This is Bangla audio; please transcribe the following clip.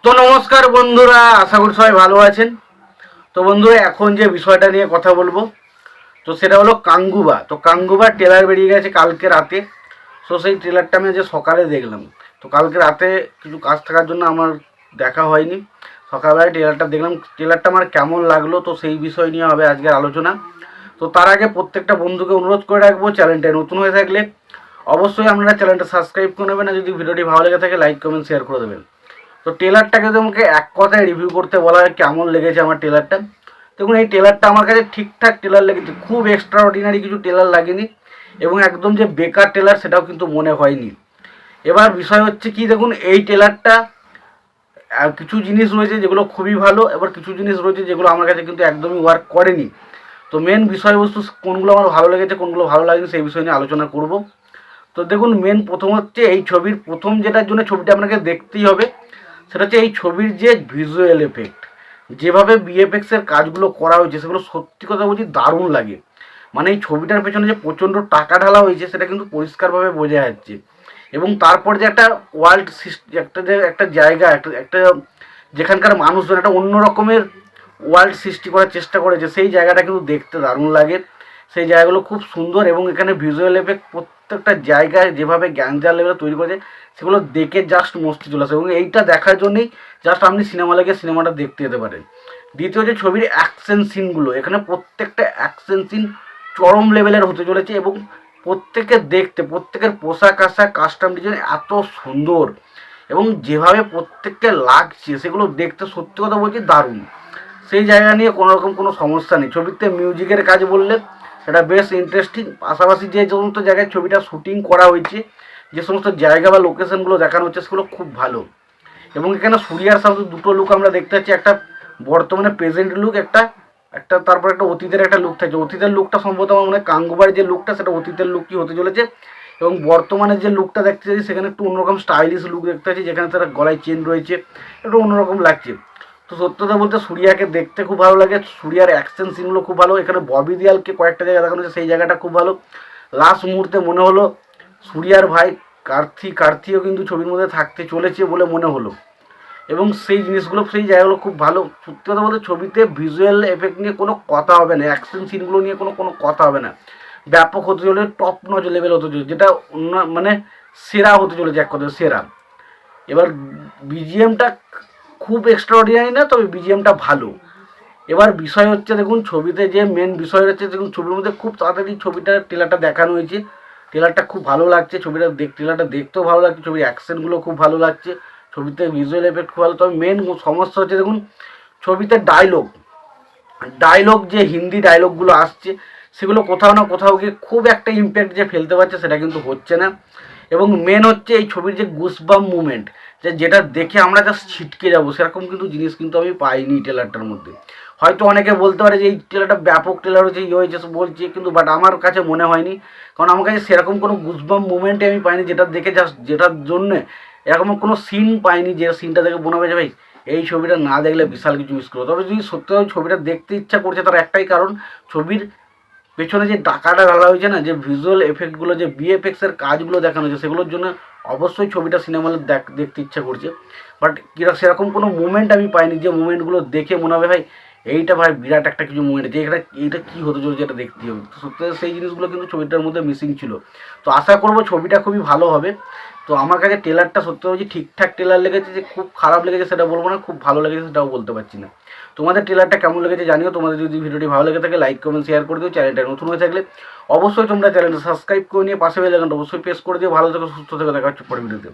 তো নমস্কার বন্ধুরা, আশা করি সবাই ভালো আছেন। তো বন্ধুরা, এখন যে বিষয়টা নিয়ে কথা বলবো তো সেটা হলো কাঙ্গুবা। তো কাঙ্গুবার ট্রেলার বেরিয়ে গেছে কালকে রাতে। তো সেই ট্রেলারটা আমি যে সকালে দেখলাম। তো কালকে রাতে কিছু কাজ থাকার জন্য আমার দেখা হয়নি। সকালবেলায় ট্রেলারটা দেখলাম। ট্রেলারটা আমার কেমন লাগলো তো সেই বিষয় নিয়ে হবে আজকের আলোচনা। তো তার আগে প্রত্যেকটা বন্ধুকে অনুরোধ করে রাখবো, চ্যানেলটা নতুন হয়ে থাকলে অবশ্যই আপনারা চ্যানেলটা সাবস্ক্রাইব করে নেবেন, আর যদি ভিডিওটি ভালো লেগে থাকে লাইক কমেন্ট শেয়ার করে দেবেন। তো ট্রেলারটাকে তোমাকে এক কথায় রিভিউ করতে বলা হয় কেমন লেগেছে আমার ট্রেলারটা। দেখুন, এই ট্রেলারটা আমার কাছে ঠিকঠাক ট্রেলার লেগেছে, খুব এক্সট্রা অর্ডিনারি কিছু ট্রেলার লাগেনি এবং একদম যে বেকার ট্রেলার সেটাও কিন্তু মনে হয়নি। এবার বিষয় হচ্ছে কি, দেখুন এই ট্রেলারটা কিছু জিনিস রয়েছে যেগুলো খুবই ভালো, এবার কিছু জিনিস রয়েছে যেগুলো আমার কাছে কিন্তু একদমই ওয়ার্ক করেনি। তো মেন বিষয়বস্তু কোনগুলো আমার ভালো লেগেছে কোনগুলো ভালো লাগেনি সেই বিষয় নিয়ে আলোচনা করব। তো দেখুন, মেন প্রথম হচ্ছে এই ছবির প্রথম যেটার জন্য ছবিটা আপনাকে দেখতেই হবে সেটা হচ্ছে এই ছবির যে ভিজুয়াল এফেক্ট, যেভাবে বিএফএক্সের কাজগুলো করা হয়েছে সেগুলো সত্যি কথা বলছি দারুণ লাগে। মানে এই ছবিটার পেছনে যে প্রচণ্ড টাকা ঢালা হয়েছে সেটা কিন্তু পরিষ্কারভাবে বোঝা যাচ্ছে। এবং তারপর যে একটা ওয়ার্ল্ড একটা জায়গা একটা যেখানকার মানুষজন একটা অন্য রকমের ওয়ার্ল্ড সৃষ্টি করার চেষ্টা করেছে, সেই জায়গাটা কিন্তু দেখতে দারুণ লাগে। সেই জায়গাগুলো খুব সুন্দর এবং এখানে ভিজুয়াল এফেক্ট প্রত্যেকটা জায়গায় যেভাবে গ্যাঞ্জার লেভেলে তৈরি করেছে সেগুলো দেখে জাস্ট মস্তি চলে আসে এবং এইটা দেখার জন্যই জাস্ট আপনি সিনেমা লেগে সিনেমাটা দেখতে যেতে পারেন। দ্বিতীয় যে ছবির অ্যাকশন সিনগুলো, এখানে প্রত্যেকটা অ্যাকশন সিন চরম লেভেলের হতে চলেছে এবং প্রত্যেকের পোশাক আশাক কাস্টম ডিজাইন এত সুন্দর এবং যেভাবে প্রত্যেককে লাগছে সেগুলো দেখতে সত্যি কথা বলছি দারুণ। সেই জায়গা নিয়ে কোনো রকম কোনো সমস্যা নেই। ছবিতে মিউজিকের কাজ বললে এটা বেশ ইন্টারেস্টিং। পাশাপাশি যে সমস্ত জায়গায় ছবিটা শুটিং করা হয়েছে, যে সমস্ত জায়গা বা লোকেশনগুলো দেখানো হচ্ছে সেগুলো খুব ভালো। এবং এখানে সুরিয়ার সাথে দুটো লুক আমরা দেখতে পাচ্ছি, একটা বর্তমানে প্রেজেন্ট লুক, একটা একটা তারপর একটা অতীতের একটা লুক থাকছে। অতীতের লুকটা সম্ভবত আমার মনে হয় কাঙ্গুবার যে লুকটা সেটা অতীতের লুকই হতে চলেছে এবং বর্তমানে যে লুকটা দেখতে চাইছি সেখানে একটু অন্যরকম স্টাইলিশ লুক দেখতে পাচ্ছি, যেখানে তারা গলায় চেন রয়েছে, একটু অন্যরকম লাগছে। তো সত্যতা বলতে সুরিয়াকে দেখতে খুব ভালো লাগে, সুরিয়ার অ্যাকশন সিনগুলো খুব ভালো। এখানে ববি দিয়ালকে কয়েকটা জায়গায় দেখানো হচ্ছে, সেই জায়গাটা খুব ভালো। লাস্ট মুহূর্তে মনে হলো সুরিয়ার ভাই কার্থিও কিন্তু ছবির মধ্যে থাকতে চলেছে বলে মনে হলো এবং সেই জিনিসগুলো সেই জায়গাগুলো খুব ভালো। সত্যি কথা বলতে ছবিতে ভিজুয়াল এফেক্ট নিয়ে কোনো কথা হবে না, অ্যাকশন সিনগুলো নিয়ে কোনো কথা হবে না। ব্যাপক হতে চলে, টপ নচ লেভেল হতে চলেছে, যেটা অন্য মানে সেরা হতে চলেছে, এক কথা সেরা। এবার বিজিএমটা খুব এক্সট্রাঅর্ডিনারি না, তবে বিজিএমটা ভালো। এবার বিষয় হচ্ছে দেখুন, ছবিতে যে মেন বিষয় হচ্ছে দেখুন, ছবির মধ্যে খুব তাড়াতাড়ি ট্রেলারটা দেখানো হয়েছে। ট্রেলারটা খুব ভালো লাগছে, ট্রেলারটা দেখতেও ভালো লাগছে, ছবির অ্যাকশনগুলো খুব ভালো লাগছে, ছবিতে ভিজুয়াল এফেক্ট খুব ভালো। তবে মেন সমস্যা হচ্ছে দেখুন, ছবিতে ডায়লগ যে হিন্দি ডায়লগগুলো আসছে সেগুলো কোথাও না কোথাও গিয়ে খুব একটা ইম্প্যাক্ট যে ফেলতে পারছে সেটা কিন্তু হচ্ছে না। এবং মেন হচ্ছে এই ছবির যে গুসবাম মুভমেন্ট, যেটা দেখে আমরা জাস্ট ছিটকে যাবো সেরকম কিন্তু জিনিস কিন্তু আমি পাইনি ট্রেলারটার মধ্যে। হয়তো অনেকে বলতে পারে যে এই ট্রেলারটা ব্যাপক ট্রেলার হয়েছে, ইয়ে হয়েছে বলছে, কিন্তু বাট আমার কাছে মনে হয়নি। কারণ আমার কাছে সেরকম কোনো গুসবাম মুভমেন্টে আমি পাইনি যেটা দেখে জাস্ট যেটার জন্যে এরকম কোনো সিন পাইনি যে সিনটা দেখে মনে হবে যে ভাই এই ছবিটা না দেখলে বিশাল কিছু মিস করবো। তবে যদি সত্যি ছবিটা দেখতে ইচ্ছা করছে তার একটাই কারণ, ছবির পেছনে যে টাকাটা ঢালা হয়েছে না, যে ভিজুয়াল এফেক্টগুলো, যে বিএফএক্সের কাজগুলো দেখানো হয়েছে সেগুলোর জন্য অবশ্যই ছবিটা সিনেমা হলে দেখতে ইচ্ছা করছে। বাট সেরকম কোনো মুভমেন্ট আমি পাইনি যে মুভমেন্টগুলো দেখে মনে হবে ভাই এইটা ভাই বিরাট একটা কিছু মুভমেন্ট, যে এইটা কী হতে চলছে এটা দেখতে হবে। তো সত্যি সেই জিনিসগুলো কিন্তু ছবিটার মধ্যে মিসিং ছিল। তো আশা করবো ছবিটা খুবই ভালো হবে। তো আমার কাছে ট্রেলারটা সত্যি বলছি ঠিকঠাক ট্রেলার লেগেছে, যে খুব খারাপ লেগেছে সেটা বলবো না, খুব ভালো লেগেছে সেটাও বলতে পারছি না। তোমাদের ট্রেলারটা কেমন লেগেছে জানিও। তোমাদের যদি ভিডিওটি ভালো লেগে থাকে লাইক কমেন্ট শেয়ার করে দিও। চ্যানেলটা নতুন হয়ে থাকলে অবশ্যই তোমরা চ্যানেলটা সাবস্ক্রাইব করে নিয়ে পাশে বেল আইকনটা অবশ্যই প্রেস করে দিও। ভালো থেকো, সুস্থ থেকো, দেখা হচ্ছে পরের ভিডিওতে।